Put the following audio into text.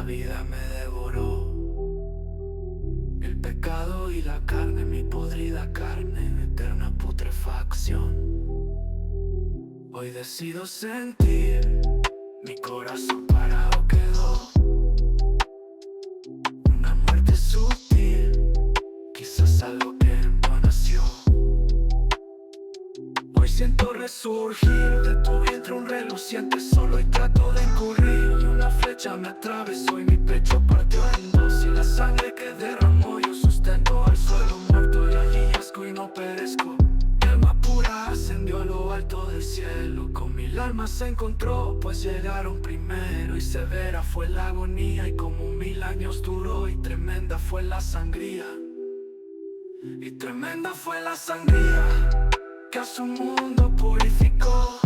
vida me devoró. El pecado y la carne, mi podrida carne en eterna putrefacción. Hoy decido sentir, mi corazón parado quedó. Una muerte sutil, quizás algo que no nació. Hoy siento resurgir de tu vientre un reluciente solo y trato de encurrir. Y una flecha me atravesó y mi pecho partió en dos. Y la sangre que derramó yo sustento al suelo muerto. Y allí yazgo y no perezco. Mi alma pura ascendió a lo alto del cielo. Con mil almas se encontró, pues llegaron primero. Y severa fue la agonía y como 1000 años duró. Y tremenda fue la sangría. Y tremenda fue la sangría que a su mundo purificó.